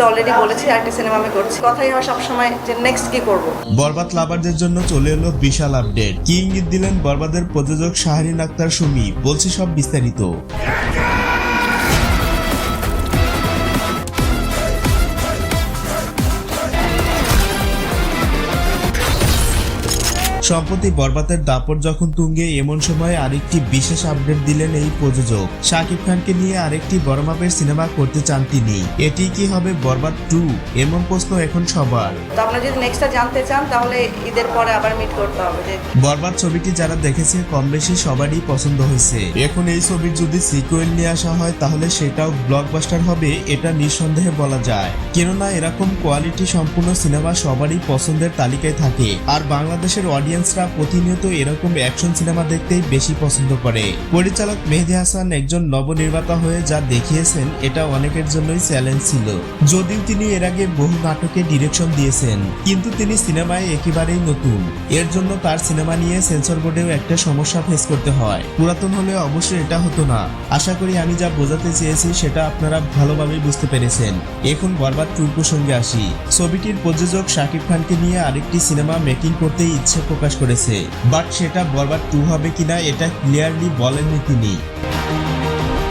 তো অলরেডি বলেছি আরেকটা সিনেমা আমি করছি, কথাই হয় সবসময় যে নেক্সট কি করব। বরবাদ লাভারদের জন্য চলে এলো বিশাল আপডেট। কি ইঙ্গিত দিলেন বরবাদের প্রযোজক শাহরিন আক্তার সুমি, বলছি সব বিস্তারিত। সম্প্রতি বরবাদের দাপট যখন তুঙ্গে, এমন সময় আরেকটি বিশেষ আপডেট দিলেন এই প্রযোজক। শাকিব খানকে নিয়ে আরেকটি বড় মাপের সিনেমা করতে চান তিনি। এটি কি হবে বরবাদ 2? এমন প্রশ্ন এখন সবার। তো আপনারা যদি নেক্সটটা জানতে চান তাহলে ঈদের পরে আবার মিট করতে হবে। যে বরবাদ ছবিটি যারা দেখেছে কম বেশি সবারই পছন্দ হয়েছে। এখন এই ছবির যদি সিকুয়েল নিয়ে আসা হয় তাহলে সেটাও ব্লকবাস্টার হবে, এটা নিঃসন্দেহে বলা যায়। কেননা এরকম কোয়ালিটি সম্পূর্ণ সিনেমা সবারই পছন্দের তালিকায় থাকে, আর বাংলাদেশের অডিয়েন্সরা প্রতিনিয়ত এরকম অ্যাকশন সিনেমা দেখতেই বেশি পছন্দ করে। পরিচালক মেহেদী হাসান একজন নবনির্মাতা হয়ে যা দেখিয়েছেন এটা অনেকের জন্যই চ্যালেঞ্জ ছিল। যদিও তিনি এর আগে বহু নাটকে ডিরেকশন দিয়েছেন, কিন্তু তিনি সিনেমায় একেবারেই নতুন। এর জন্য তার সিনেমা নিয়ে সেন্সর বোর্ডেও একটা সমস্যা ফেস করতে হয়। পুরাতন হলে অবশ্যই এটা হতো না। আশা করি আমি যা বোঝাতে চেয়েছি সেটা আপনারা ভালোভাবেই বুঝতে পেরেছেন। এখন বরবাদ 2 প্রসঙ্গে আসি। ছবিটির প্রযোজক শাকিব খানকে নিয়ে আরেকটি সিনেমা মেকিং করতে ইচ্ছে প্রকাশ করেছে, বাট সেটা বরবাদ 2 হবে কিনা এটা ক্লিয়ারলি বলেননি তিনি।